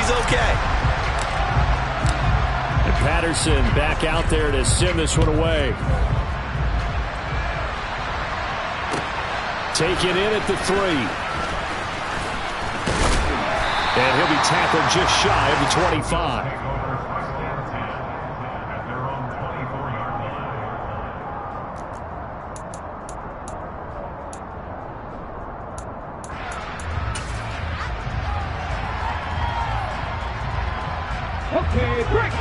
he's okay. And Patterson back out there to send this one away. Take it in at the 3. And he'll be tackled just shy of the 25. Okay, break.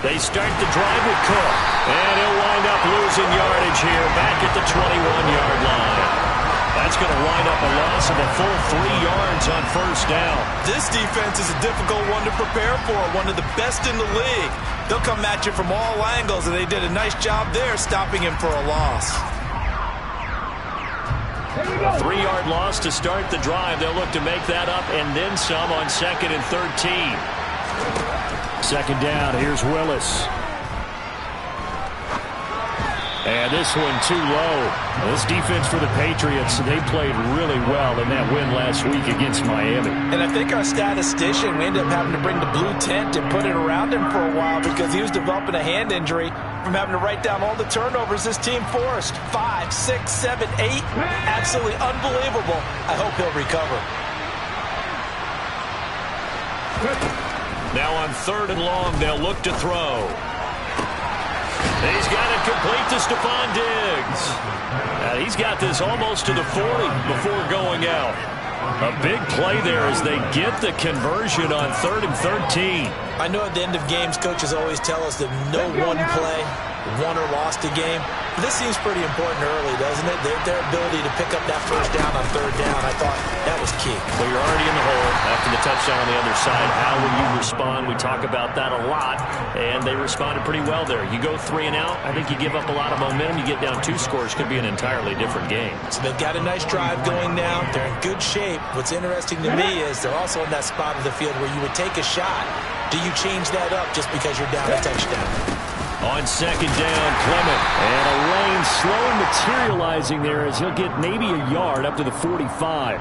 They start the drive with Cook. And he'll wind up losing yardage here back at the 21-yard line. That's going to wind up a loss of a full 3 yards on first down. This defense is a difficult one to prepare for, one of the best in the league. They'll come at you from all angles, and they did a nice job there stopping him for a loss. A 3-yard loss to start the drive. They'll look to make that up and then some on 2nd and 13. Second down, here's Willis. And this one too low. This defense for the Patriots, they played really well in that win last week against Miami. And I think our statistician, we ended up having to bring the blue tent and put it around him for a while because he was developing a hand injury from having to write down all the turnovers this team forced. 5, 6, 7, 8. Absolutely unbelievable. I hope he'll recover. Now on 3rd and long, they'll look to throw. He's got it complete to Stephon Diggs. He's got this almost to the 40 before going out. A big play there as they get the conversion on 3rd and 13. I know at the end of games, coaches always tell us that no one play won or lost a game. But this seems pretty important early, doesn't it? Their ability to pick up that first down on 3rd down, I thought that was key. Well, you're already in the hole after the touchdown on the other side. How will you respond? We talk about that a lot, and they responded pretty well there. You go 3 and out, I think you give up a lot of momentum. You get down 2 scores, could be an entirely different game. So they've got a nice drive going now. They're in good shape. What's interesting to me is they're also in that spot of the field where you would take a shot. Do you change that up just because you're down a touchdown? On 2nd down, Clement. And a lane slowly materializing there as he'll get maybe a yard up to the 45.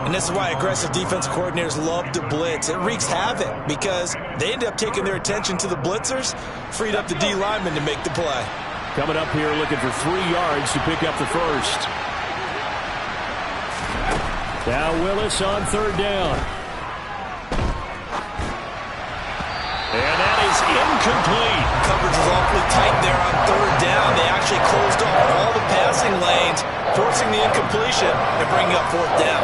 And this is why aggressive defensive coordinators love to blitz. It wreaks havoc because they end up taking their attention to the blitzers, freed up the D lineman to make the play. Coming up here looking for 3 yards to pick up the first. Now Willis on 3rd down. And that is incomplete. Coverage was awfully tight there on 3rd down. They actually closed off all the passing lanes, forcing the incompletion and bringing up 4th down.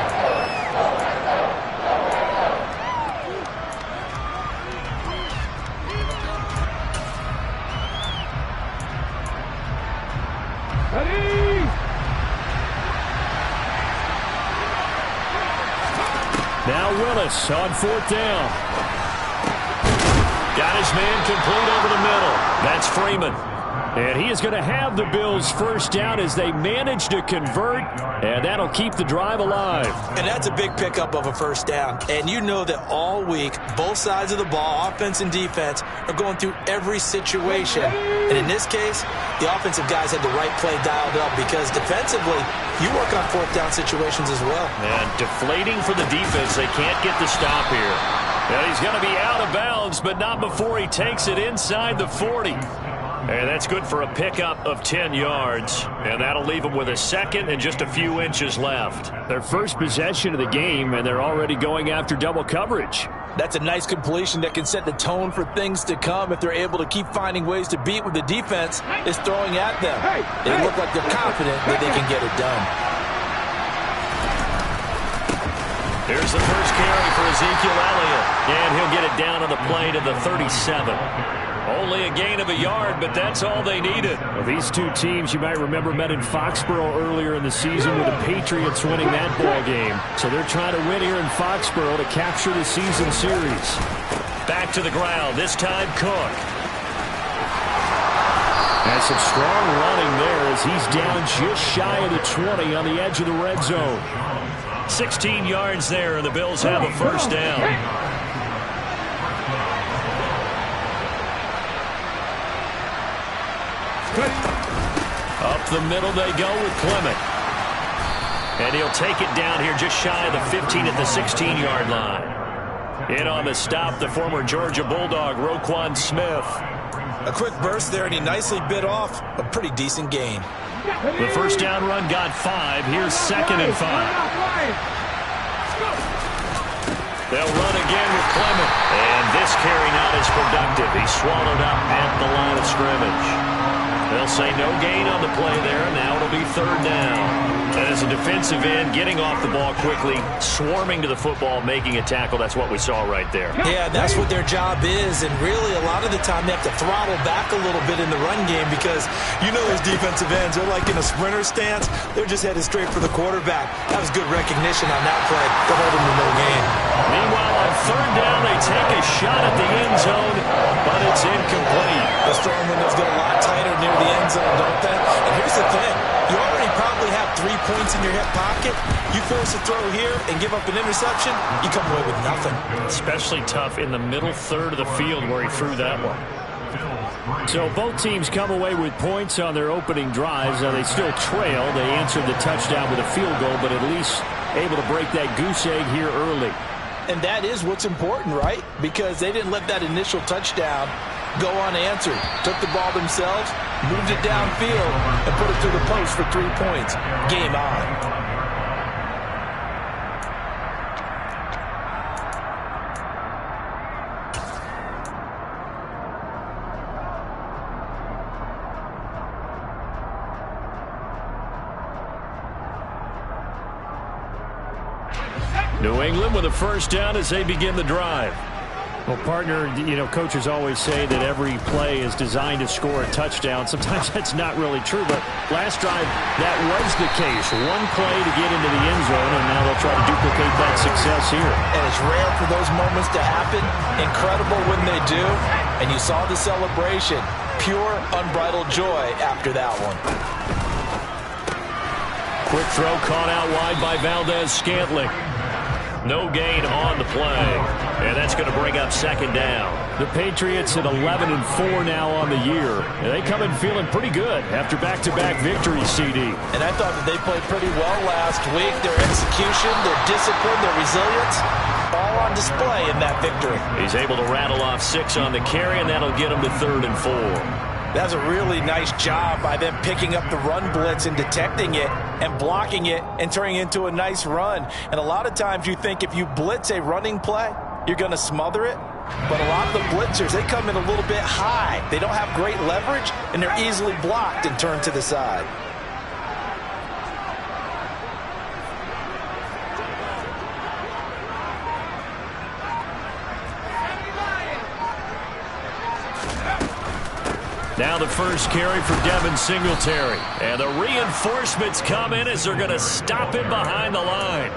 Ready? Now Willis on 4th down. Got his man complete over the middle. That's Freeman. And he is going to have the Bills' first down as they manage to convert, and that'll keep the drive alive. And that's a big pickup of a first down. And you know that all week, both sides of the ball, offense and defense, are going through every situation. And in this case, the offensive guys had the right play dialed up because defensively, you work on 4th down situations as well. And deflating for the defense. They can't get the stop here. And he's going to be out of bounds, but not before he takes it inside the 40. And that's good for a pickup of 10 yards. And that'll leave them with a 2nd and just a few inches left. Their first possession of the game, and they're already going after double coverage. That's a nice completion that can set the tone for things to come if they're able to keep finding ways to beat what the defense is throwing at them. They look like they're confident that they can get it done. Here's the first carry for Ezekiel Elliott. And he'll get it down on the play to the 37. Only a gain of a yard, but that's all they needed. Well, these two teams, you might remember, met in Foxborough earlier in the season with the Patriots winning that ball game. So they're trying to win here in Foxborough to capture the season series. Back to the ground, this time Cook. And some strong running there as he's down just shy of the 20 on the edge of the red zone. 16 yards there, and the Bills have a first down. Up the middle they go with Clement. And he'll take it down here just shy of the 15 at the 16-yard line. In on the stop, the former Georgia Bulldog, Roquan Smith. A quick burst there, and he nicely bit off a pretty decent gain. The first down run got 5. Here's 2nd and 5. They'll run again with Clement. And this carry not as productive. He's swallowed up at the line of scrimmage. They'll say no gain on the play there. Now it'll be 3rd down. And as a defensive end, getting off the ball quickly, swarming to the football, making a tackle, that's what we saw right there. Yeah, that's what their job is. And really, a lot of the time, they have to throttle back a little bit in the run game because you know those defensive ends, they're like in a sprinter stance. They're just headed straight for the quarterback. That was good recognition on that play to hold him to no gain. Meanwhile, on 3rd down, they take a shot at the end zone, but it's incomplete. The throwing windows get a lot tighter near the end zone, don't they? And here's the thing. You already probably have 3 points in your hip pocket. You force a throw here and give up an interception, you come away with nothing. Especially tough in the middle third of the field where he threw that one. So both teams come away with points on their opening drives. Now they still trail. They answered the touchdown with a field goal, but at least able to break that goose egg here early. And that is what's important, right? Because they didn't let that initial touchdown go unanswered. Took the ball themselves, moved it downfield, and put it through the post for 3 points. Game on. New England with a first down as they begin the drive. Well, partner, you know, coaches always say that every play is designed to score a touchdown. Sometimes that's not really true, but last drive, that was the case. One play to get into the end zone, and now they'll try to duplicate that success here. And it's rare for those moments to happen. Incredible when they do. And you saw the celebration. Pure, unbridled joy after that one. Quick throw caught out wide by Valdez-Scantling. No gain on the play. And that's going to bring up 2nd down. The Patriots at 11-4 now on the year. And they come in feeling pretty good after back-to-back victories, CD. And I thought that they played pretty well last week. Their execution, their discipline, their resilience, all on display in that victory. He's able to rattle off 6 on the carry, and that'll get him to 3rd and 4. That's a really nice job by them picking up the run blitz and detecting it and blocking it and turning it into a nice run. And a lot of times you think if you blitz a running play, you're going to smother it. But a lot of the blitzers, they come in a little bit high. They don't have great leverage, and they're easily blocked and turned to the side. Now the first carry for Devin Singletary. And the reinforcements come in as they're going to stop him behind the line.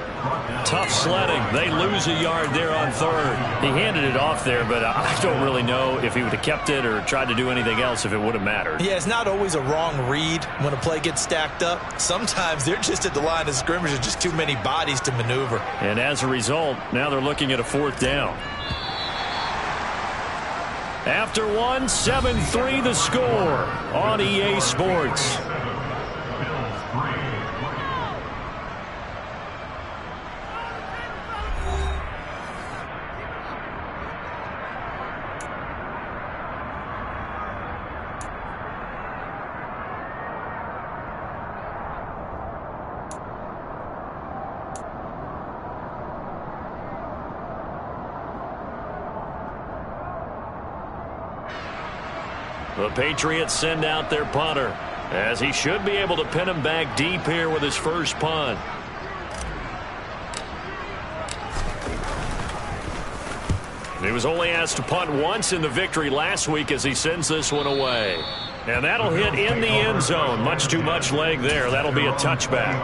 Tough sledding. They lose a yard there on 3rd. He handed it off there, but I don't really know if he would have kept it or tried to do anything else if it would have mattered. Yeah, it's not always a wrong read when a play gets stacked up. Sometimes they're just at the line of scrimmage. There's just too many bodies to maneuver. And as a result, now they're looking at a 4th down. After one, 7-3 the score on EA Sports. The Patriots send out their punter, as he should be able to pin him back deep here with his first punt. He was only asked to punt once in the victory last week as he sends this one away. And that'll hit in the end zone. Much too much leg there. That'll be a touchback.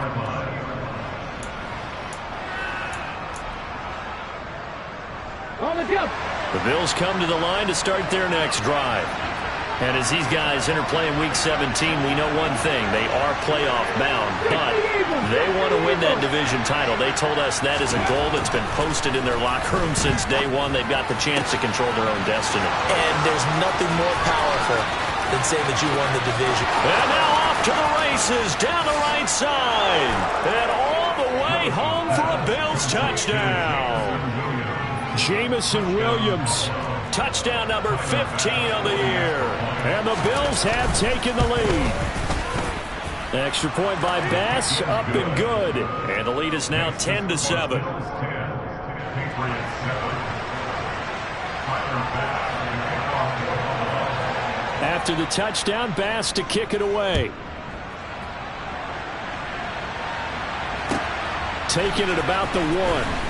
On the jump. The Bills come to the line to start their next drive. And as these guys interplay in Week 17, we know one thing. They are playoff bound, but they want to win that division title. They told us that is a goal that's been posted in their locker room since day one. They've got the chance to control their own destiny. And there's nothing more powerful than saying that you won the division. And now off to the bounces down the right side. And all the way home for a Bills touchdown. Jameson Williams. Touchdown number 15 on the year. And the Bills have taken the lead. Extra point by Bass, up and good. And the lead is now 10-7. After the touchdown, Bass to kick it away. Taking it about the 1.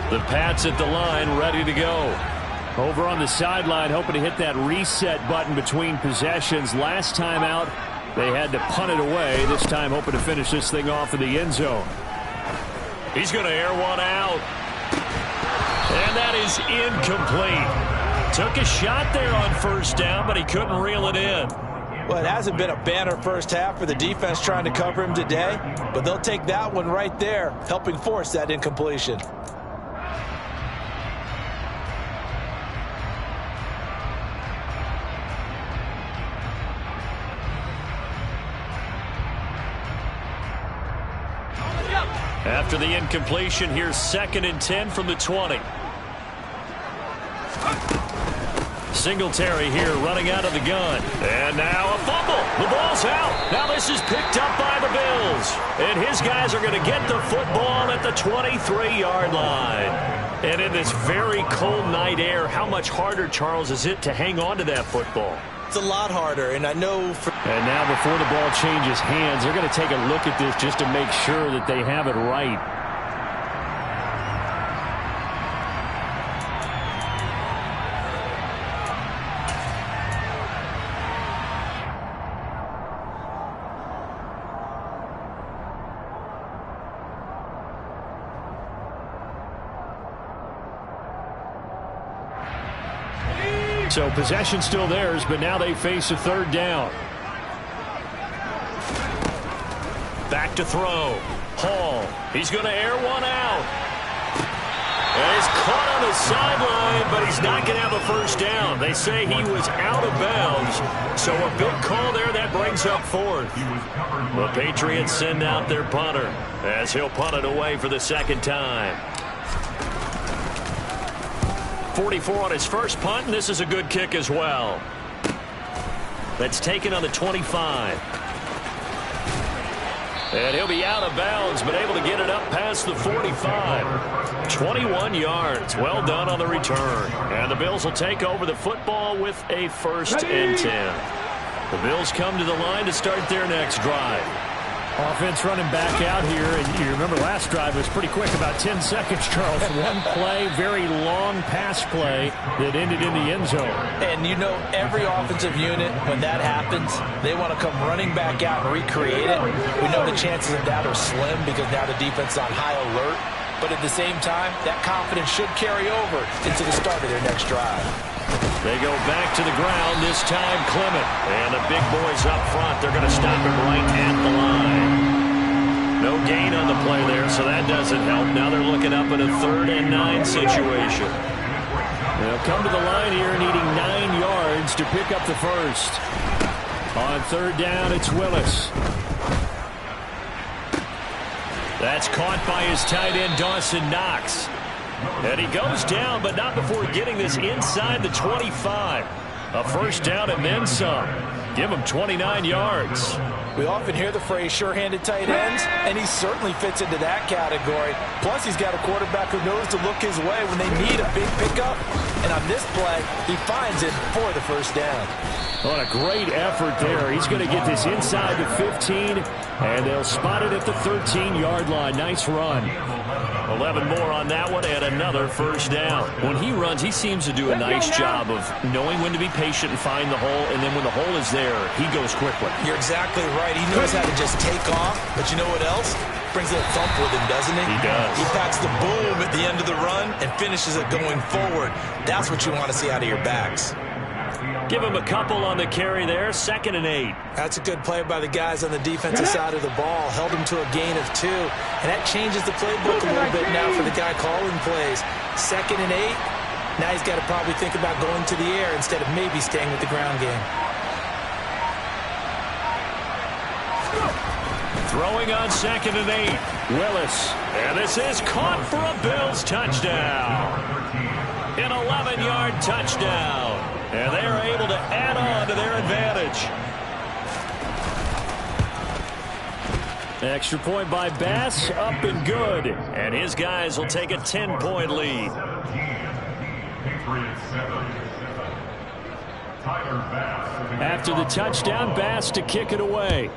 The Pats at the line, ready to go. Over on the sideline, hoping to hit that reset button between possessions. Last time out, they had to punt it away. This time, hoping to finish this thing off in the end zone. He's going to air one out. And that is incomplete. Took a shot there on first down, but he couldn't reel it in. Well, it hasn't been a banner first half for the defense trying to cover him today, but they'll take that one right there, helping force that incompletion. After the incompletion, here's 2nd and 10 from the 20. Singletary here running out of the gun. And now a fumble. The ball's out. Now this is picked up by the Bills. And his guys are going to get the football at the 23-yard line. And in this very cold night air, how much harder, Charles, is it to hang on to that football? It's a lot harder, and I know... And now before the ball changes hands, they're going to take a look at this just to make sure that they have it right. So possession still theirs, but now they face a 3rd down. Back to throw. Hall. He's going to air one out. And he's caught on the sideline, but he's not going to have a first down. They say he was out of bounds. So a big call there that brings up 4th. The Patriots send out their punter as he'll punt it away for the 2nd time. 44 on his first punt, and this is a good kick as well. That's taken on the 25. And he'll be out of bounds, but able to get it up past the 45. 21 yards. Well done on the return. And the Bills will take over the football with a 1st and 10. The Bills come to the line to start their next drive. Offense running back out here, and you remember last drive was pretty quick, about 10 seconds, Charles. One play, very long pass play that ended in the end zone. And you know, every offensive unit, when that happens, they want to come running back out and recreate it. We know the chances of that are slim because now the defense is on high alert. But at the same time, that confidence should carry over into the start of their next drive. They go back to the ground, this time Clement. And the big boys up front, they're going to stop him right at the line. No gain on the play there, so that doesn't help. Now they're looking up at a 3rd and 9 situation. They'll come to the line here needing 9 yards to pick up the 1st. On 3rd down, it's Willis. That's caught by his tight end, Dawson Knox. And he goes down, but not before getting this inside the 25. A 1st down and then some. Give him 29 yards. We often hear the phrase sure-handed tight ends, and he certainly fits into that category. Plus, he's got a quarterback who knows to look his way when they need a big pickup. And on this play, he finds it for the 1st down. What a great effort there. He's going to get this inside the 15, and they'll spot it at the 13-yard line. Nice run. 11 more on that one and another first down. When he runs, he seems to do a nice job of knowing when to be patient and find the hole, and then when the hole is there, he goes quickly. You're exactly right. He knows how to just take off, but you know what else? Brings a little thump with him, doesn't he? He does. He packs the boom at the end of the run and finishes it going forward. That's what you want to see out of your backs. Give him a couple on the carry there, 2nd and 8. That's a good play by the guys on the defensive side of the ball. Held him to a gain of 2. And that changes the playbook a little bit now for the guy calling plays. 2nd and 8. Now he's got to probably think about going to the air instead of maybe staying with the ground game. Throwing on 2nd and 8. Willis. And this is caught for a Bills touchdown. An 11-yard touchdown. And they are able to add on to their advantage. Extra point by Bass, up and good. And his guys will take a 10-point lead. After the touchdown, Bass to kick it away.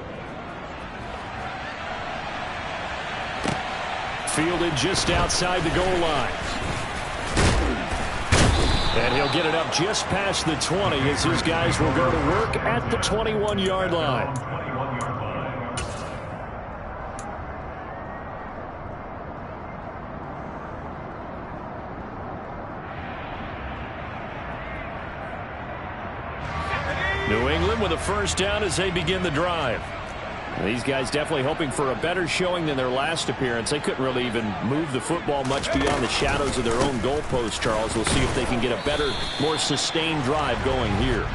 Fielded just outside the goal line. And he'll get it up just past the 20 as his guys will go to work at the 21-yard line. New England with a first down as they begin the drive. These guys definitely hoping for a better showing than their last appearance. They couldn't really even move the football much beyond the shadows of their own goalpost, Charles. We'll see if they can get a better, more sustained drive going here.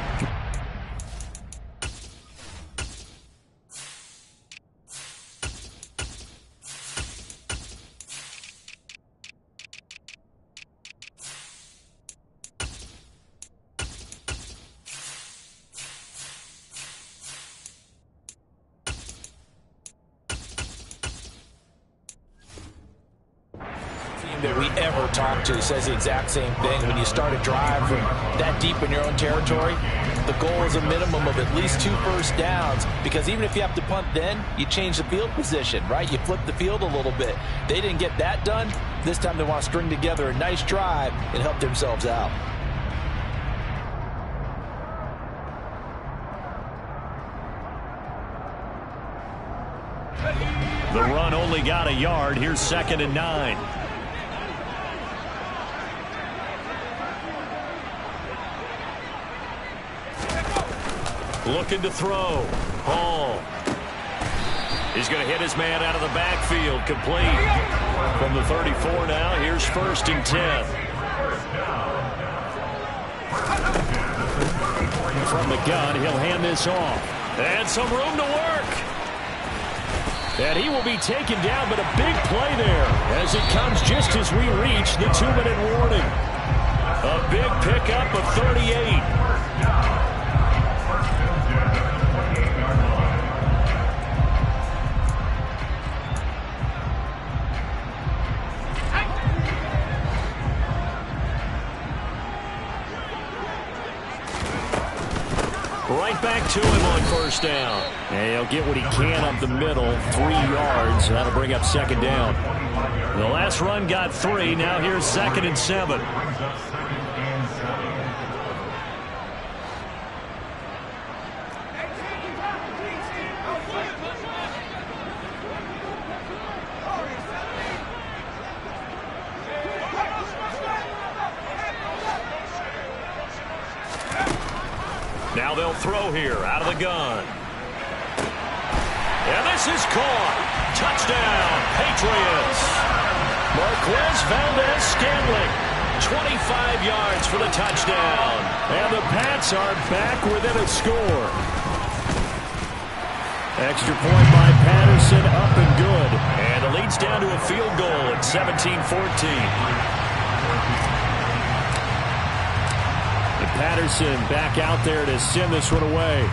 That we ever talk to says the exact same thing. When you start a drive from that deep in your own territory, the goal is a minimum of at least 2 first downs, because even if you have to punt, then you change the field position, right? You flip the field a little bit. They didn't get that done. This time they want to string together a nice drive and help themselves out. The run only got a yard. Here's 2nd and 9. Looking to throw. Hall. He's going to hit his man out of the backfield. Complete. From the 34 now, here's 1st and 10. From the gun, he'll hand this off. And some room to work. And he will be taken down, but a big play there as it comes just as we reach the 2-minute warning. A big pickup of 38. Right back to him on first down. And he'll get what he can up the middle, 3 yards. That'll bring up 2nd down. The last run got 3. Now here's 2nd and 7. Now they'll throw here out of the gun. And this is caught. Touchdown, Patriots. Marquez Valdez-Scantling, 25 yards for the touchdown. And the Pats are back within a score. Extra point by Patterson, up and good. And it leads down to a field goal at 17-14. Patterson back out there to send this one away.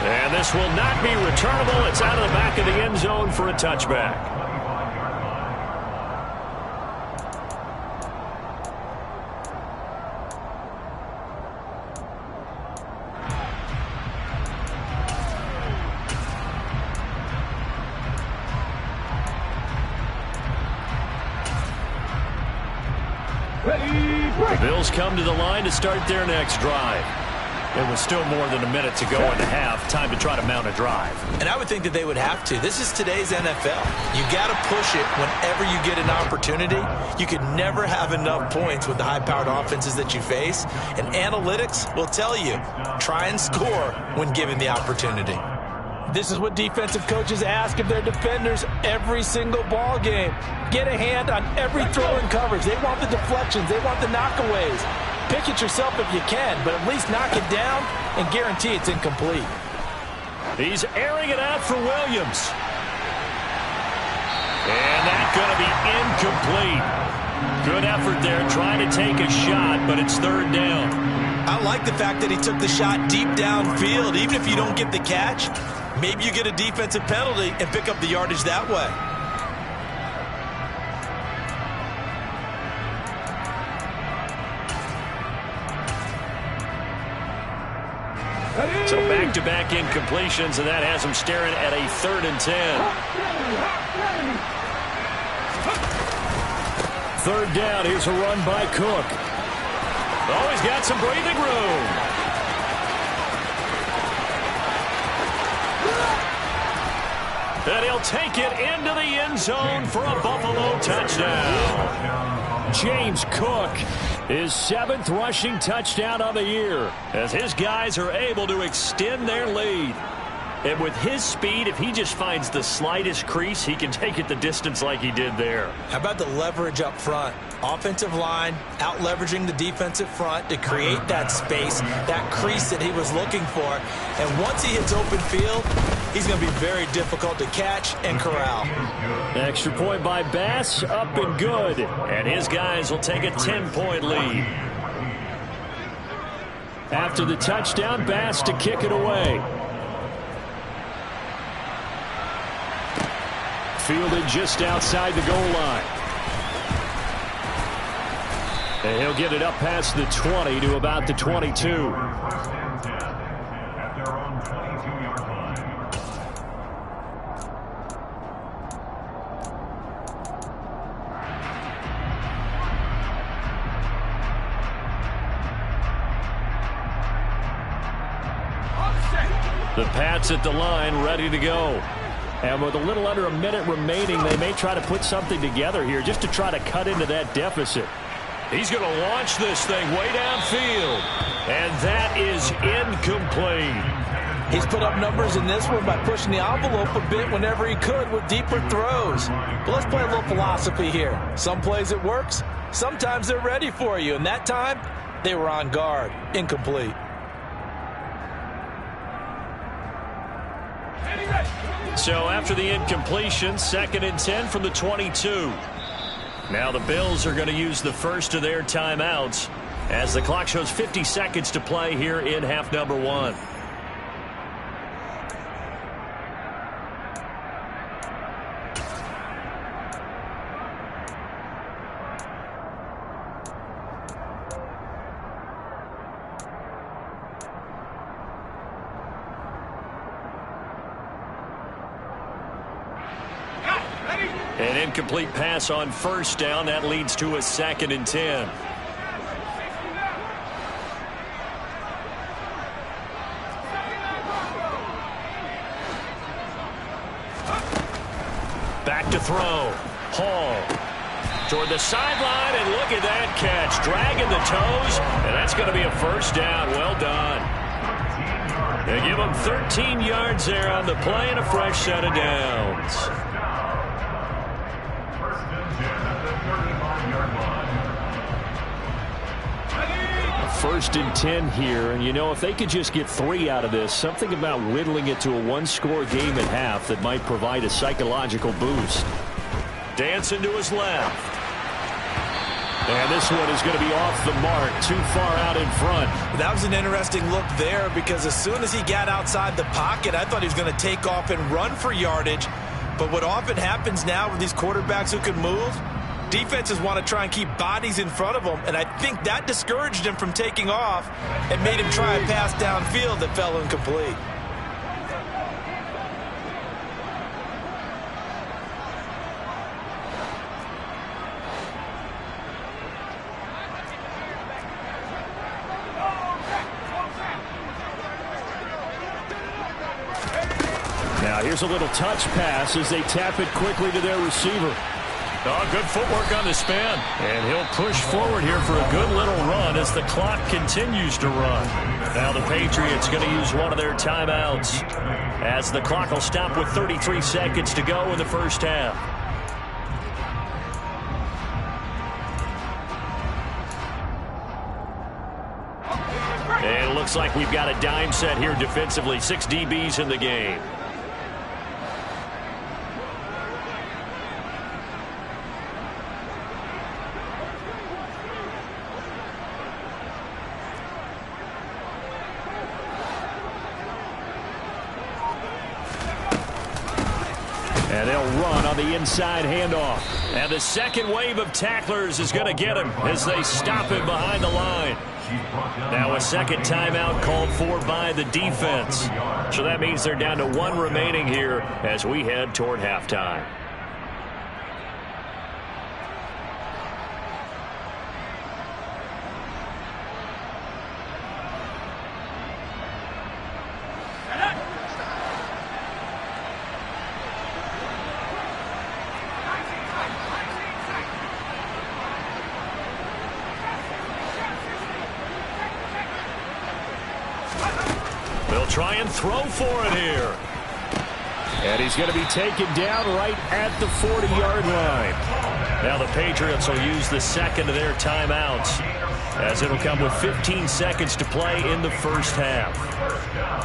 And this will not be returnable. It's out of the back of the end zone for a touchback. The Bills come to the line to start their next drive. It was still more than a minute to go in the half. Time to try to mount a drive. And I would think that they would have to. This is today's NFL. You got to push it whenever you get an opportunity. You could never have enough points with the high-powered offenses that you face. And analytics will tell you, try and score when given the opportunity. This is what defensive coaches ask of their defenders every single ball game. Get a hand on every throw in coverage. They want the deflections. They want the knockaways. Pick it yourself if you can, but at least knock it down and guarantee it's incomplete. He's airing it out for Williams. And that's going to be incomplete. Good effort there trying to take a shot, but it's third down. I like the fact that he took the shot deep downfield. Even if you don't get the catch, maybe you get a defensive penalty and pick up the yardage that way. So back-to-back incompletions, and that has him staring at a 3rd and 10. 3rd down. Here's a run by Cook. Oh, he's got some breathing room. And he'll take it into the end zone for a Buffalo touchdown. James Cook, his 7th rushing touchdown of the year, as his guys are able to extend their lead. And with his speed, if he just finds the slightest crease, he can take it the distance like he did there. How about the leverage up front? Offensive line out-leveraging the defensive front to create that space, that crease that he was looking for. And once he hits open field, he's going to be very difficult to catch and corral. Extra point by Bass, up and good. And his guys will take a 10-point lead. After the touchdown, Bass to kick it away. Fielded just outside the goal line. And he'll get it up past the 20 to about the 22. The Pats at the line, ready to go. And with a little under a minute remaining, they may try to put something together here just to try to cut into that deficit. He's going to launch this thing way downfield. And that is incomplete. He's put up numbers in this one by pushing the envelope a bit whenever he could with deeper throws. But let's play a little philosophy here. Some plays it works. Sometimes they're ready for you. And that time, they were on guard. Incomplete. So after the incompletion, 2nd and 10 from the 22. Now the Bills are going to use the first of their timeouts as the clock shows 50 seconds to play here in half number 1. An incomplete pass on 1st down. That leads to a 2nd and 10. Back to throw. Hall toward the sideline, and look at that catch. Dragging the toes, and that's going to be a 1st down. Well done. They give him 13 yards there on the play and a fresh set of downs. 1st and 10 here, and you know, if they could just get 3 out of this, something about whittling it to a 1-score game at half that might provide a psychological boost. Dancing to his left. And this one is going to be off the mark, too far out in front. That was an interesting look there because as soon as he got outside the pocket, I thought he was going to take off and run for yardage. But what often happens now with these quarterbacks who can move, defenses want to try and keep bodies in front of them, and I think that discouraged him from taking off and made him try a pass downfield that fell incomplete. Now here's a little touch pass as they tap it quickly to their receiver. Oh, good footwork on the span. And he'll push forward here for a good little run as the clock continues to run. Now the Patriots going to use one of their timeouts as the clock will stop with 33 seconds to go in the first half. And it looks like we've got a dime set here defensively. 6 DBs in the game. And they'll run on the inside handoff. And the second wave of tacklers is going to get him as they stop him behind the line. Now a second timeout called for by the defense. So that means they're down to 1 remaining here as we head toward halftime. Try and throw for it here. And he's going to be taken down right at the 40-yard line. Now the Patriots will use the second of their timeouts as it'll come with 15 seconds to play in the first half.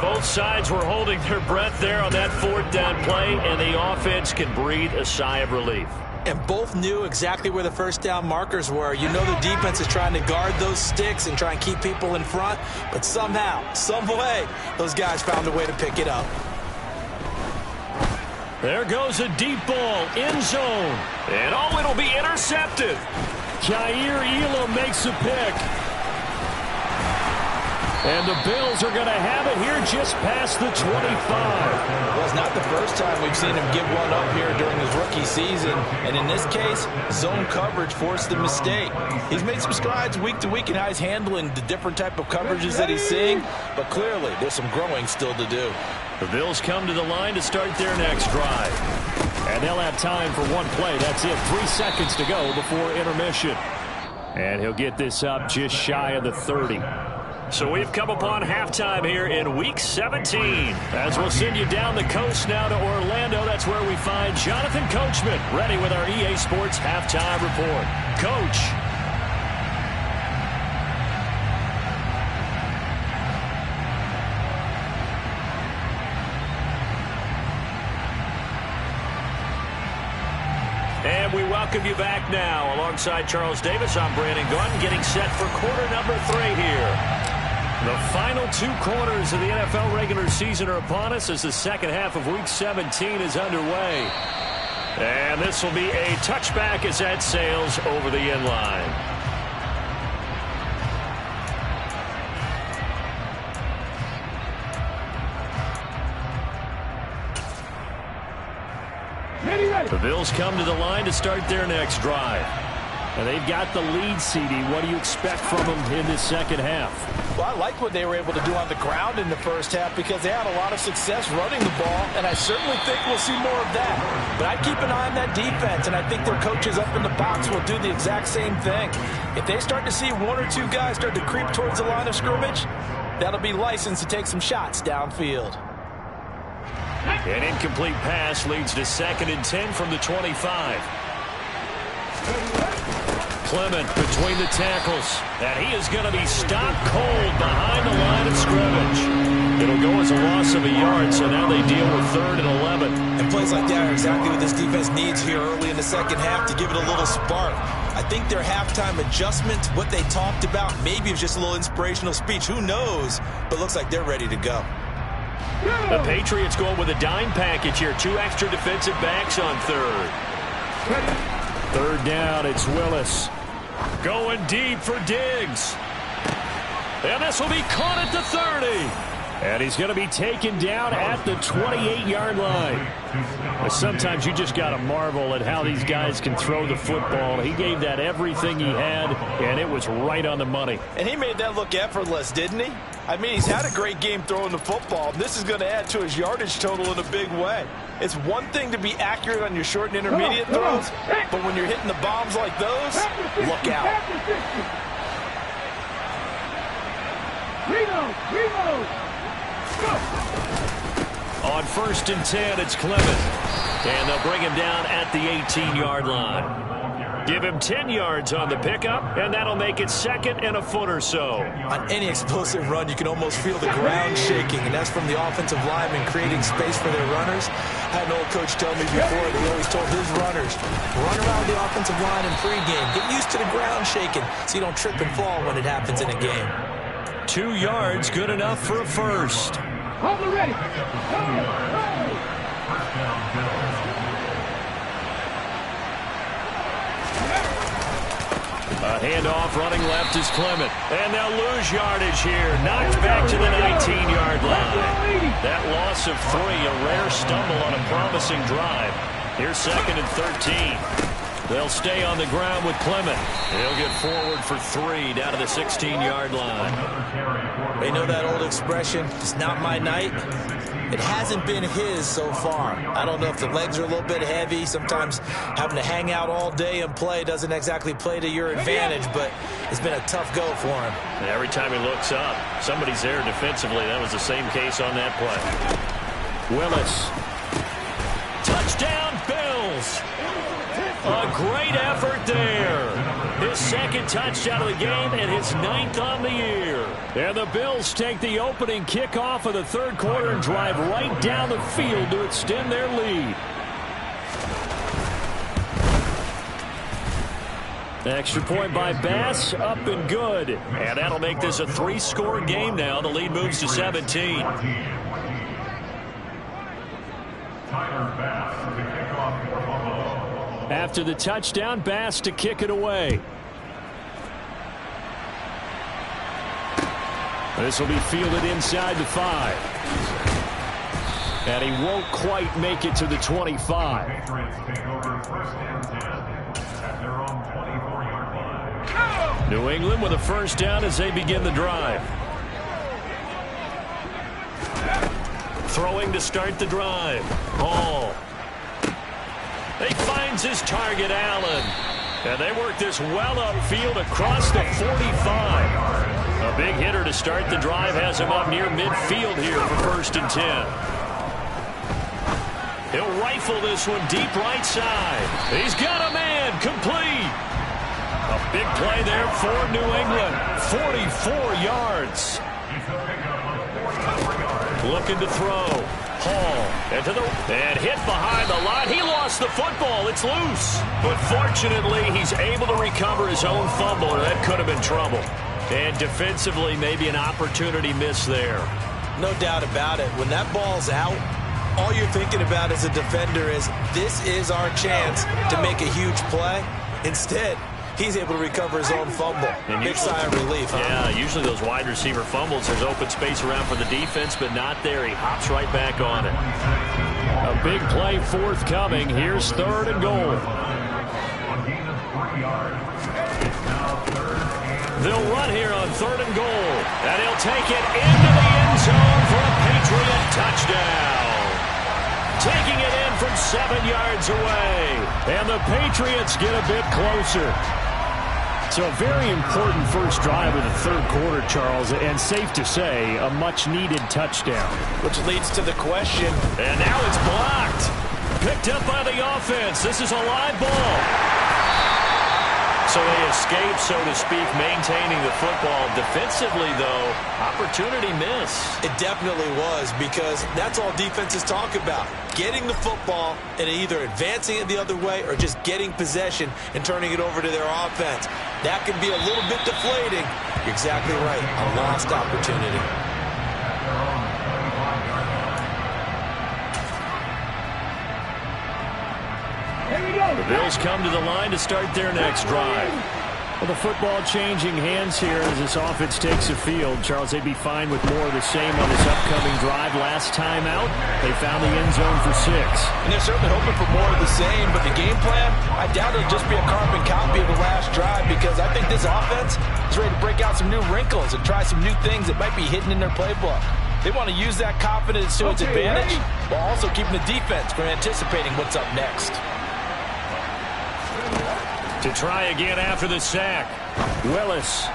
Both sides were holding their breath there on that 4th down play, and the offense can breathe a sigh of relief. And both knew exactly where the first down markers were. You know the defense is trying to guard those sticks and try and keep people in front, but somehow, some way, those guys found a way to pick it up. There goes a deep ball, end zone, and oh, it'll be intercepted. Jair Elam makes a pick. And the Bills are going to have it here just past the 25. Well, it's not the first time we've seen him give one up here during his rookie season. And in this case, zone coverage forced the mistake. He's made some strides week to week in how he's handling the different type of coverages that he's seeing. But clearly, there's some growing still to do. The Bills come to the line to start their next drive. And they'll have time for one play. That's it. 3 seconds to go before intermission. And he'll get this up just shy of the 30. So we've come upon halftime here in Week 17. As we'll send you down the coast now to Orlando, that's where we find Jonathan Coachman ready with our EA Sports Halftime Report. Coach. And we welcome you back now. Alongside Charles Davis, I'm Brandon Gaudin, getting set for quarter number 3 here. The final 2 quarters of the NFL regular season are upon us as the second half of Week 17 is underway. And this will be a touchback as that sails over the end line. The Bills come to the line to start their next drive. And they've got the lead, CD. What do you expect from them in this second half? Well, I like what they were able to do on the ground in the first half because they had a lot of success running the ball, and I certainly think we'll see more of that. But I'd keep an eye on that defense, and I think their coaches up in the box will do the exact same thing. If they start to see 1 or 2 guys start to creep towards the line of scrimmage, that'll be licensed to take some shots downfield. An incomplete pass leads to 2nd and 10 from the 25. Clement between the tackles, and he is going to be stopped cold behind the line of scrimmage. It'll go as a loss of a yard, so now they deal with 3rd and 11. And plays like that are exactly what this defense needs here early in the second half to give it a little spark. I think their halftime adjustment, what they talked about, maybe it was just a little inspirational speech. Who knows? But looks like they're ready to go. The Patriots go with a dime package here. 2 extra defensive backs on 3rd. 3rd down, it's Willis. Going deep for Diggs. And this will be caught at the 30. And he's going to be taken down at the 28-yard line. But sometimes you just got to marvel at how these guys can throw the football. He gave that everything he had, and it was right on the money. And he made that look effortless, didn't he? I mean, he's had a great game throwing the football. This is going to add to his yardage total in a big way. It's one thing to be accurate on your short and intermediate throws, but when you're hitting the bombs like those, look out. On 1st and 10, it's Clement. And they'll bring him down at the 18-yard line. Give him 10 yards on the pickup, and that'll make it 2nd and a foot or so. On any explosive run, you can almost feel the ground shaking, and that's from the offensive linemen creating space for their runners. I had an old coach tell me before that he always told his runners, run around the offensive line in pregame. Get used to the ground shaking so you don't trip and fall when it happens in a game. 2 yards, good enough for a first. Hold it ready. A handoff running left is Clement. And they'll lose yardage here. Knocked back to the 19-yard line. That loss of 3, a rare stumble on a promising drive. Here's 2nd and 13. They'll stay on the ground with Clement. He'll get forward for 3 down to the 16-yard line. They know that old expression, it's not my night. It hasn't been his so far. I don't know if the legs are a little bit heavy. Sometimes having to hang out all day and play doesn't exactly play to your advantage, but it's been a tough go for him. And every time he looks up, somebody's there defensively. That was the same case on that play. Willis. Touchdown, Bills! A great effort there. His 2nd touchdown of the game and his 9th on the year. And the Bills take the opening kickoff of the 3rd quarter and drive right down the field to extend their lead. Extra point by Bass, up and good. And that'll make this a 3-score game now. The lead moves to 17. After the touchdown, Bass to kick it away. This will be fielded inside the 5. And he won't quite make it to the 25. New England with a first down as they begin the drive. Throwing to start the drive. Hall. He finds his target, Allen. And they work this well upfield across the 45. A big hitter to start the drive has him up near midfield here for 1st and 10. He'll rifle this one deep right side. He's got a man, complete. A big play there for New England. 44 yards. Looking to throw. Hall and hit behind the line. He lost the football. It's loose. But fortunately, he's able to recover his own fumble, or that could have been trouble. And defensively, maybe an opportunity miss there. No doubt about it. When that ball's out, all you're thinking about as a defender is, this is our chance to make a huge play. Instead, he's able to recover his own fumble. And big sigh of relief, huh? Yeah, usually those wide receiver fumbles, there's open space around for the defense, but not there. He hops right back on it. A big play forthcoming. Here's 3rd and goal. They'll run here on 3rd and goal. And he'll take it into the end zone for a Patriot touchdown. Taking it in from 7 yards away. And the Patriots get a bit closer. So a very important first drive of the 3rd quarter, Charles, and safe to say, a much-needed touchdown. Which leads to the question. And now it's blocked. Picked up by the offense. This is a live ball. So they escape, so to speak, maintaining the football. Defensively, though, opportunity miss. It definitely was, because that's all defenses talk about. Getting the football and either advancing it the other way or just getting possession and turning it over to their offense. That can be a little bit deflating. You're exactly right. A lost opportunity. The Bills come to the line to start their next drive. Well, the football changing hands here as this offense takes the field. Charles, they'd be fine with more of the same on this upcoming drive. Last time out, they found the end zone for 6. And they're certainly hoping for more of the same, but the game plan, I doubt it'll just be a carbon copy of the last drive, because I think this offense is ready to break out some new wrinkles and try some new things that might be hidden in their playbook. They want to use that confidence to its advantage, while also keeping the defense from anticipating what's up next. To try again after the sack. Willis.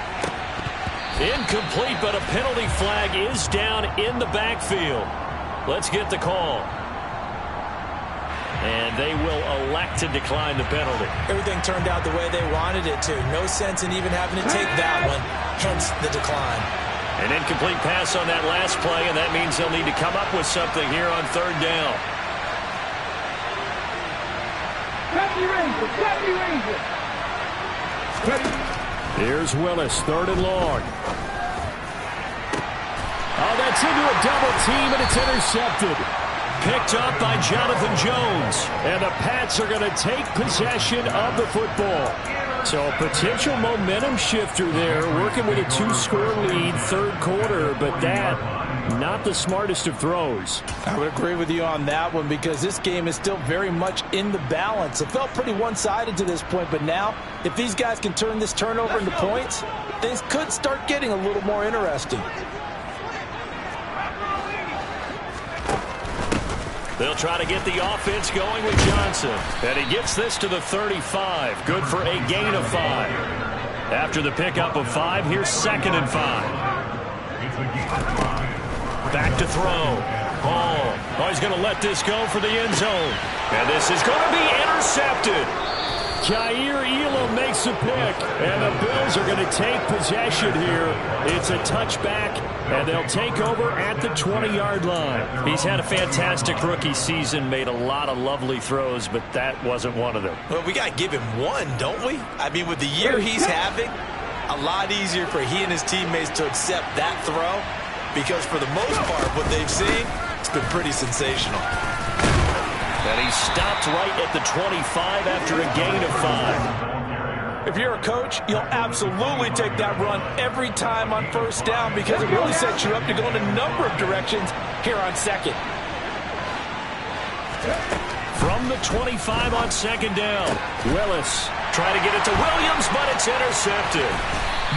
Incomplete, but a penalty flag is down in the backfield. Let's get the call. And they will elect to decline the penalty. Everything turned out the way they wanted it to. No sense in even having to take that one, hence the decline. An incomplete pass on that last play, and that means they'll need to come up with something here on 3rd down. Here's Willis, 3rd and long. Oh, that's into a double team, and it's intercepted. Picked up by Jonathan Jones. And the Pats are going to take possession of the football. So a potential momentum shifter there, working with a 2-score lead, 3rd quarter, but that, not the smartest of throws. I would agree with you on that one, because this game is still very much in the balance. It felt pretty one-sided to this point, but now, if these guys can turn this turnover into points, things could start getting a little more interesting. They'll try to get the offense going with Johnson. And he gets this to the 35. Good for a gain of 5. After the pickup of 5, here's 2nd and 5. Back to throw. Hall. Oh, he's going to let this go for the end zone. And this is going to be intercepted. Kaiir Elam makes a pick, and the Bills are going to take possession here. It's a touchback, and they'll take over at the 20-yard line. He's had a fantastic rookie season, made a lot of lovely throws, but that wasn't one of them. Well, we got to give him one, don't we? I mean, with the year he's having, a lot easier for he and his teammates to accept that throw, because for the most part, what they've seen, it's been pretty sensational. And he stopped right at the 25 after a gain of 5. If you're a coach, you'll absolutely take that run every time on 1st down, because it really sets you up to go in a number of directions here on 2nd. From the 25 on 2nd down, Willis trying to get it to Williams, but it's intercepted.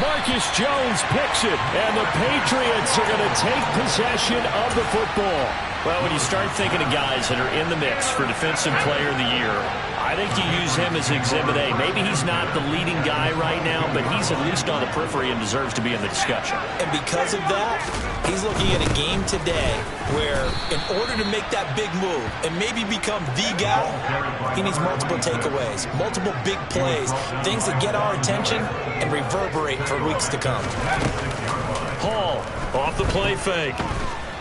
Marcus Jones picks it, and the Patriots are going to take possession of the football. Well, when you start thinking of guys that are in the mix for Defensive Player of the Year, I think you use him as Exhibit A. Maybe he's not the leading guy right now, but he's at least on the periphery and deserves to be in the discussion. And because of that, he's looking at a game today where in order to make that big move and maybe become the guy, he needs multiple takeaways, multiple big plays, things that get our attention and reverberate for weeks to come. Hall off the play fake.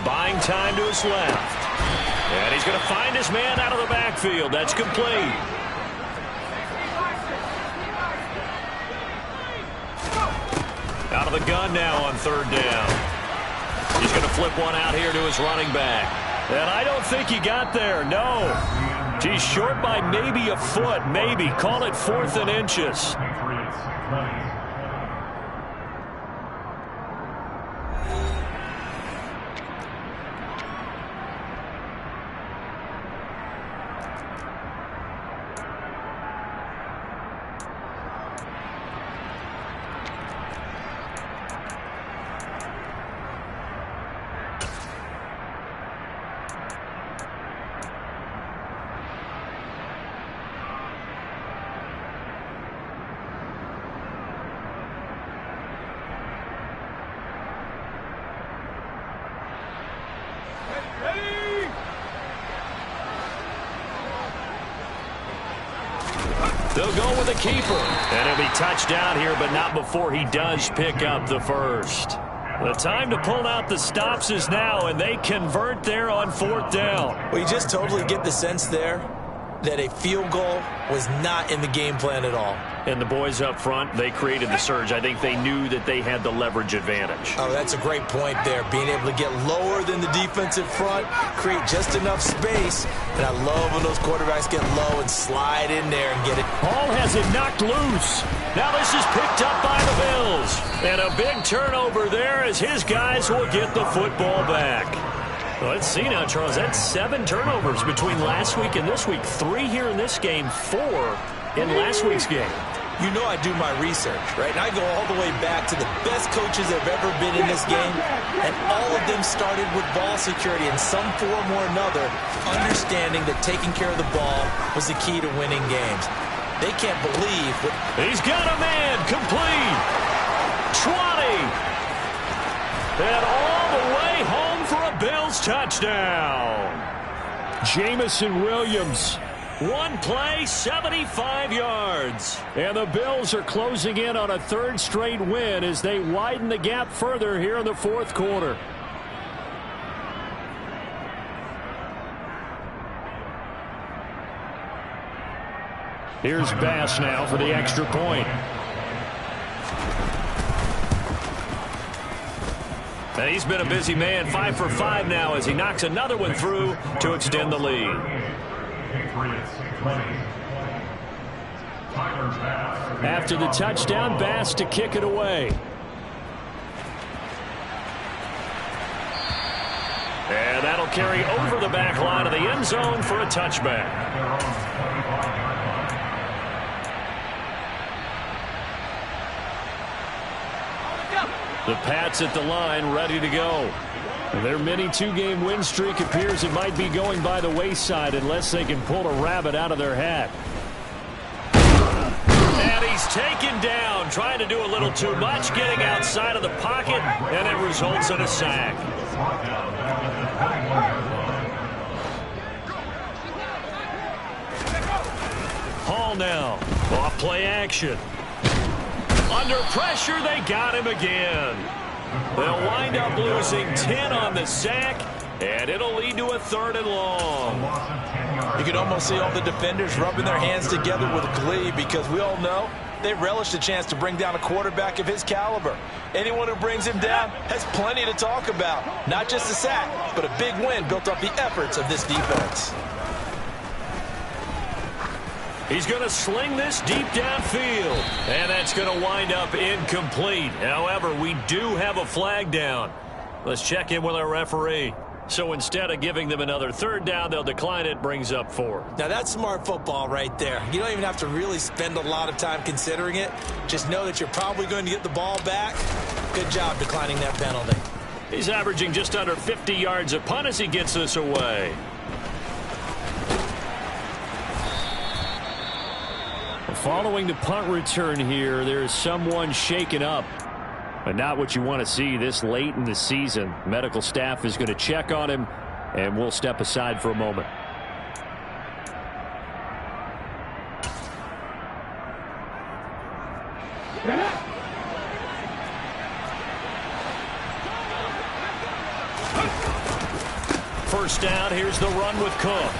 Buying time to his left. And he's going to find his man out of the backfield. That's complete. Out of the gun now on 3rd down. He's going to flip one out here to his running back. And I don't think he got there. No. He's short by maybe a foot. Maybe. Call it 4th and inches. They'll go with a keeper. And he'll be touchdown here, but not before he does pick up the 1st. The time to pull out the stops is now, and they convert there on 4th down. Well, you just totally get the sense there that a field goal was not in the game plan at all. And the boys up front, they created the surge. I think they knew that they had the leverage advantage. Oh, that's a great point there. Being able to get lower than the defensive front, create just enough space. And I love when those quarterbacks get low and slide in there and get it. Hall has it knocked loose. Now this is picked up by the Bills. And a big turnover there as his guys will get the football back. Let's see now, Charles. That's 7 turnovers between last week and this week. 3 here in this game, 4 in last week's game. You know I do my research, right? And I go all the way back to the best coaches that have ever been in this game, and all of them started with ball security in some form or another, understanding that taking care of the ball was the key to winning games. They can't believe what... He's got a man, complete. 20. And all the way home for a Bills touchdown. Jameson Williams. One play, 75 yards. And the Bills are closing in on a 3rd straight win as they widen the gap further here in the 4th quarter. Here's Bass now for the extra point. And he's been a busy man, 5 for 5 now as he knocks another one through to extend the lead. After the touchdown, Bass to kick it away. And that'll carry over the back line of the end zone for a touchback. The Pats at the line, ready to go. Their mini 2-game win streak appears it might be going by the wayside unless they can pull a rabbit out of their hat. And he's taken down, trying to do a little too much, getting outside of the pocket, and it results in a sack. Hall now, off play action. Under pressure, they got him again. They'll wind up losing 10 on the sack, and it'll lead to a 3rd and long. You can almost see all the defenders rubbing their hands together with glee because we all know they relish the chance to bring down a quarterback of his caliber. Anyone who brings him down has plenty to talk about. Not just a sack, but a big win built off the efforts of this defense. He's going to sling this deep downfield, and that's going to wind up incomplete. However, we do have a flag down. Let's check in with our referee. So instead of giving them another 3rd down, they'll decline it, brings up 4. Now that's smart football right there. You don't even have to really spend a lot of time considering it. Just know that you're probably going to get the ball back. Good job declining that penalty. He's averaging just under 50 yards a punt as he gets this away. Following the punt return here, there is someone shaken up. But not what you want to see this late in the season. Medical staff is going to check on him, and we'll step aside for a moment. First down, here's the run with Cook.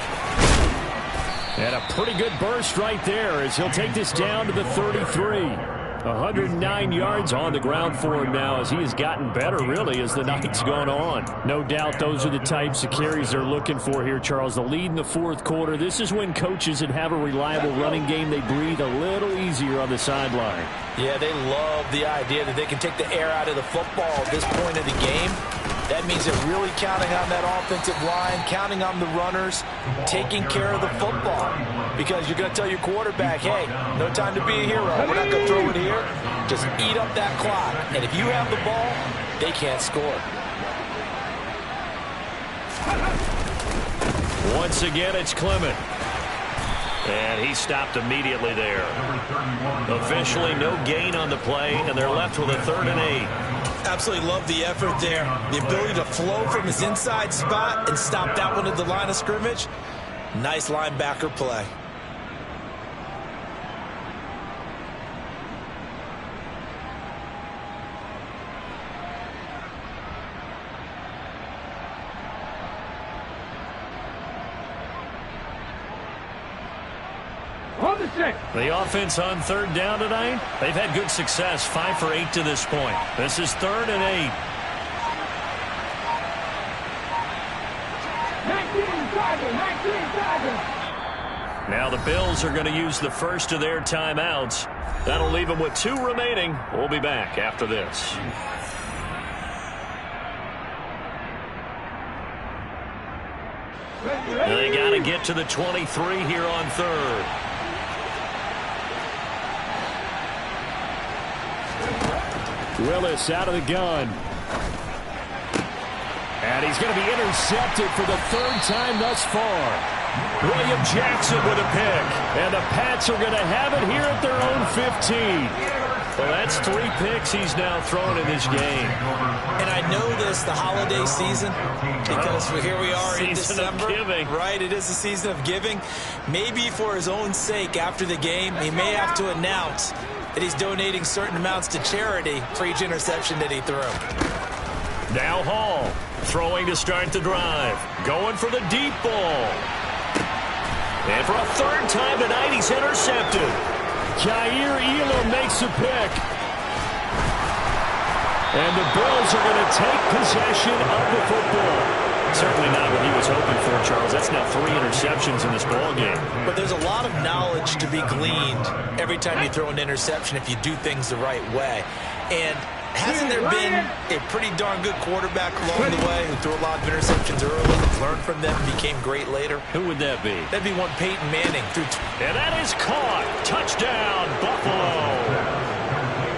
And a pretty good burst right there as he'll take this down to the 33. 109 yards on the ground for him now as he has gotten better, really, as the night's gone on. No doubt those are the types of carries they're looking for here, Charles. The lead in the 4th quarter. This is when coaches that have a reliable running game, they breathe a little easier on the sideline. Yeah, they love the idea that they can take the air out of the football at this point of the game. That means they're really counting on that offensive line, counting on the runners, taking care of the football. Because you're going to tell your quarterback, hey, no time to be a hero. We're not going to throw it here. Just eat up that clock. And if you have the ball, they can't score. Once again, it's Clement. And he stopped immediately there. Officially no gain on the play, and they're left with a 3rd and 8. Absolutely love the effort there. The ability to flow from his inside spot and stop that one at the line of scrimmage. Nice linebacker play. The offense on 3rd down tonight, they've had good success, 5 for 8 to this point. This is 3rd and 8. Now the Bills are going to use the first of their timeouts. That'll leave them with 2 remaining. We'll be back after this. They got to get to the 23 here on 3rd. Willis out of the gun. And he's going to be intercepted for the 3rd time thus far. William Jackson with a pick. And the Pats are going to have it here at their own 15. Well, that's 3 picks he's now thrown in this game. And I know this, the holiday season, because here we are in December. Right, it is the season of giving. Maybe for his own sake after the game, he may have to announce that he's donating certain amounts to charity for each interception that he threw. Now Hall throwing to start the drive. Going for the deep ball. And for a 3rd time tonight, he's intercepted. Jair Elam makes a pick. And the Bills are going to take possession of the football. Certainly not what he was hoping for, Charles. That's now 3 interceptions in this ballgame. But there's a lot of knowledge to be gleaned every time you throw an interception if you do things the right way. And hasn't there been a pretty darn good quarterback along the way who threw a lot of interceptions early, learned from them, became great later? Who would that be? That'd be one Peyton Manning. And that is caught. Touchdown, Buffalo.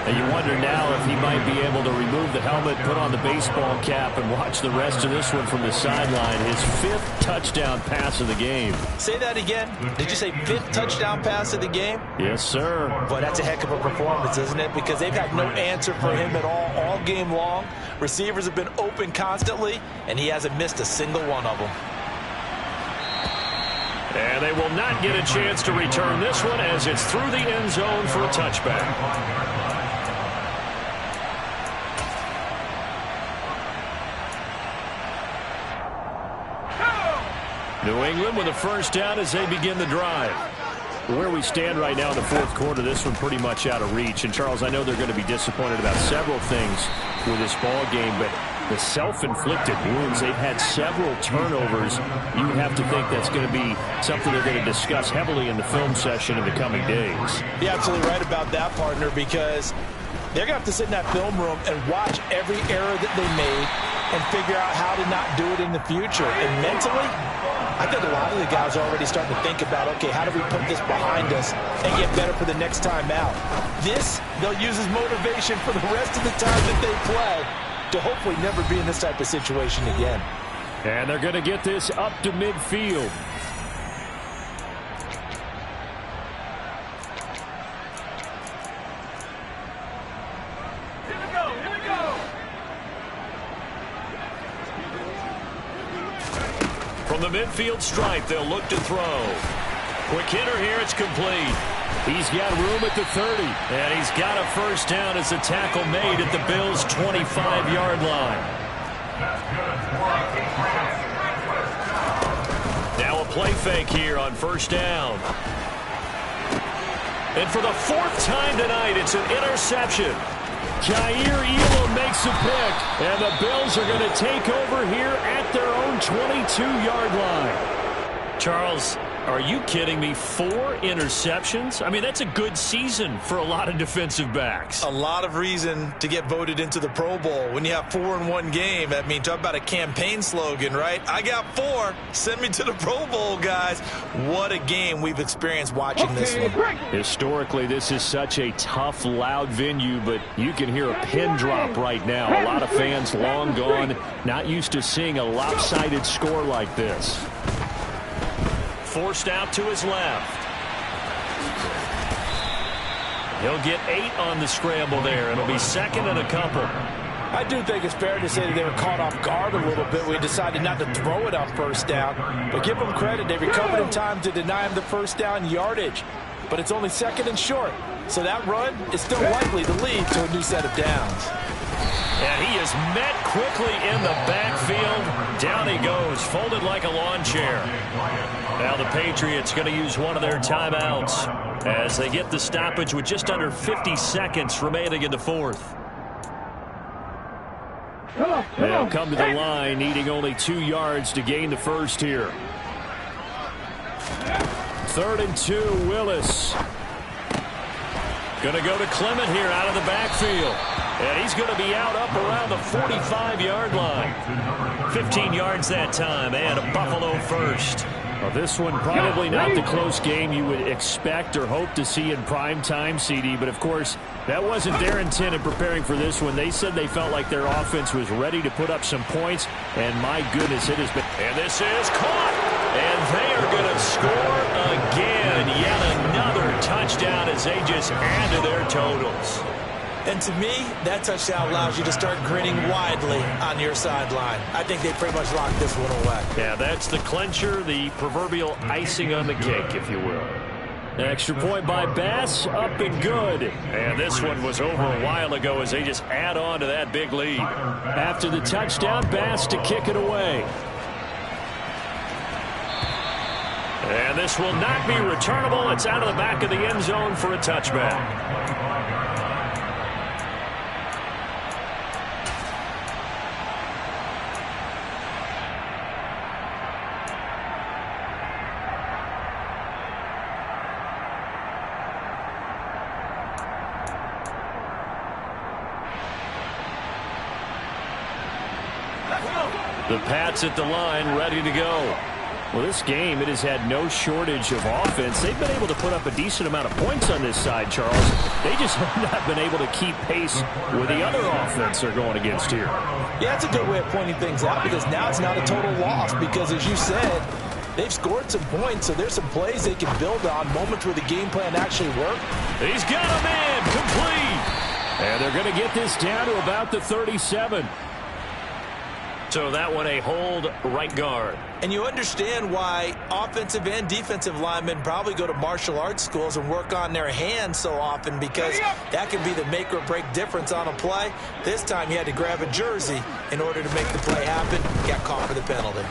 And you wonder now if he might be able to remove the helmet, put on the baseball cap, and watch the rest of this one from the sideline. His 5th touchdown pass of the game. Say that again. Did you say 5th touchdown pass of the game? Yes, sir. Boy, that's a heck of a performance, isn't it? Because they've had no answer for him at all game long. Receivers have been open constantly, and he hasn't missed a single one of them. And they will not get a chance to return this one as it's through the end zone for a touchback. New England with a 1st down as they begin the drive. Where we stand right now in the 4th quarter, this one pretty much out of reach. And, Charles, I know they're going to be disappointed about several things with this ball game, but the self-inflicted wounds, they've had several turnovers. You have to think that's going to be something they're going to discuss heavily in the film session in the coming days. You're absolutely right about that, partner, because they're going to have to sit in that film room and watch every error that they made and figure out how to not do it in the future. And mentally, I think a lot of the guys are already starting to think about, okay, how do we put this behind us and get better for the next time out? This, they'll use as motivation for the rest of the time that they play to hopefully never be in this type of situation again. And they're going to get this up to midfield. From the midfield stripe, they'll look to throw. Quick hitter here, it's complete. He's got room at the 30. And he's got a 1st down as the tackle made at the Bills' 25-yard line. Now a play fake here on 1st down. And for the 4th time tonight, it's an interception. Jair Elam makes a pick, and the Bills are going to take over here at their own 22-yard line. Charles, are you kidding me? 4 interceptions? I mean, that's a good season for a lot of defensive backs. A lot of reason to get voted into the Pro Bowl. When you have 4 in one game, I mean, talk about a campaign slogan, right? I got 4. Send me to the Pro Bowl, guys. What a game we've experienced watching this one. Historically, this is such a tough, loud venue, but you can hear a pin drop right now. A lot of fans long gone, not used to seeing a lopsided score like this. Forced out to his left. He'll get 8 on the scramble there. It'll be 2nd and a couple. I do think it's fair to say that they were caught off guard a little bit. We decided not to throw it on 1st down. But give them credit. They recovered in time to deny him the 1st down yardage. But it's only 2nd and short. So that run is still likely to lead to a new set of downs. And he is met quickly in the backfield. Down he goes, folded like a lawn chair. Now the Patriots going to use one of their timeouts as they get the stoppage with just under 50 seconds remaining in the 4th. They'll come to the line, needing only 2 yards to gain the 1st here. 3rd and 2, Willis. Going to go to Clement here out of the backfield. And he's going to be out up around the 45-yard line. 15 yards that time, and a Buffalo first. Well, this one probably not the close game you would expect or hope to see in prime time, CD. But, of course, that wasn't their intent in preparing for this one. They said they felt like their offense was ready to put up some points. And, my goodness, it has been. And this is caught. And they are going to score again. Yet another touchdown as they just add to their totals. And to me, that touchdown allows you to start grinning widely on your sideline. I think they pretty much locked this one away. Yeah, that's the clincher, the proverbial icing on the cake, if you will. Extra point by Bass, up and good. And this one was over a while ago as they just add on to that big lead. After the touchdown, Bass to kick it away. And this will not be returnable. It's out of the back of the end zone for a touchback. The Pats at the line, ready to go. Well, this game, it has had no shortage of offense. They've been able to put up a decent amount of points on this side, Charles. They just have not been able to keep pace with the other offense they're going against here. Yeah, it's a good way of pointing things out because now it's not a total loss because, as you said, they've scored some points, so there's some plays they can build on, moments where the game plan actually worked. He's got a man, complete. And they're going to get this down to about the 37. So that one a hold right guard. And you understand why offensive and defensive linemen probably go to martial arts schools and work on their hands so often because that can be the make or break difference on a play. This time he had to grab a jersey in order to make the play happen. Got caught for the penalty.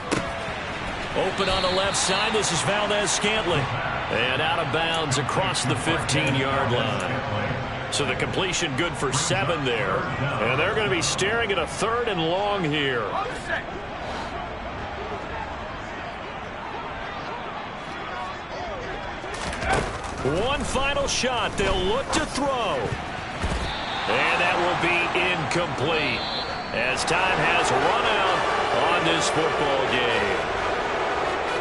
Open on the left side. This is Valdez-Scantling. And out of bounds across the 15-yard line. So the completion good for 7 there. And they're going to be staring at a 3rd and long here. One final shot. They'll look to throw. And that will be incomplete as time has run out on this football game.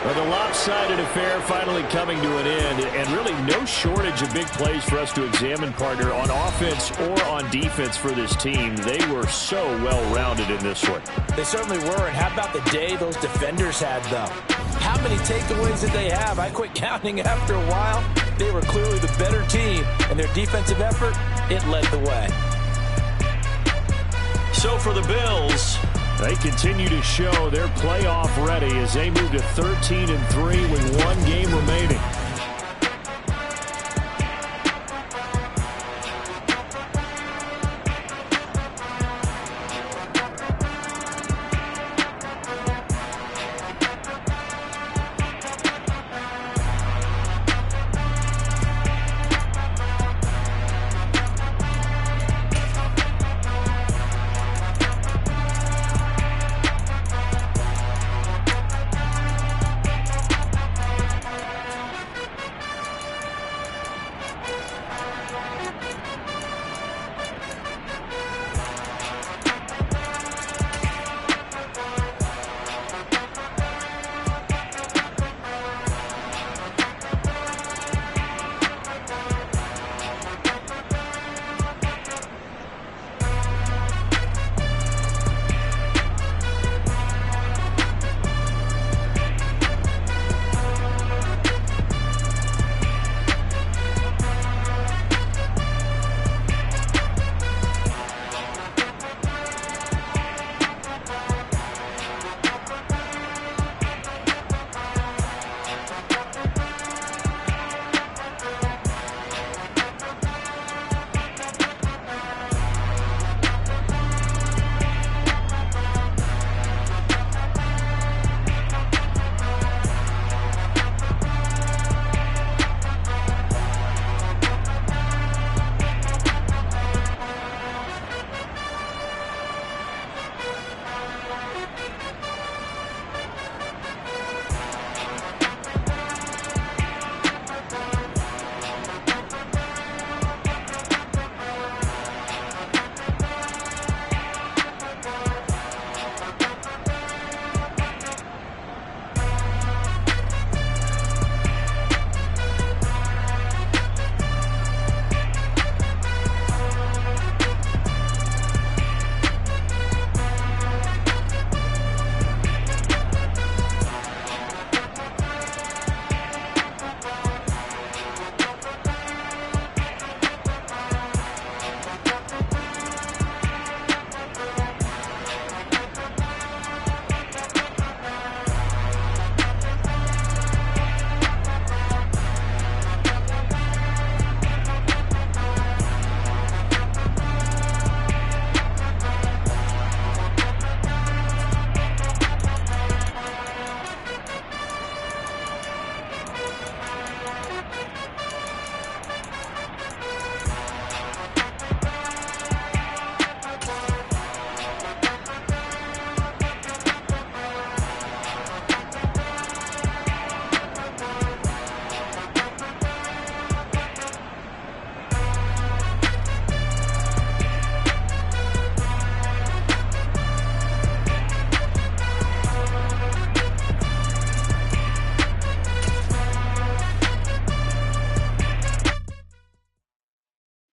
Well, the lopsided affair finally coming to an end, and really no shortage of big plays for us to examine, partner, on offense or on defense for this team. They were so well-rounded in this one. They certainly were, and how about the day those defenders had, though? How many takeaways did they have? I quit counting after a while. They were clearly the better team, and their defensive effort, it led the way. So for the Bills, they continue to show they're playoff ready as they move to 13-3 with 1 game remaining.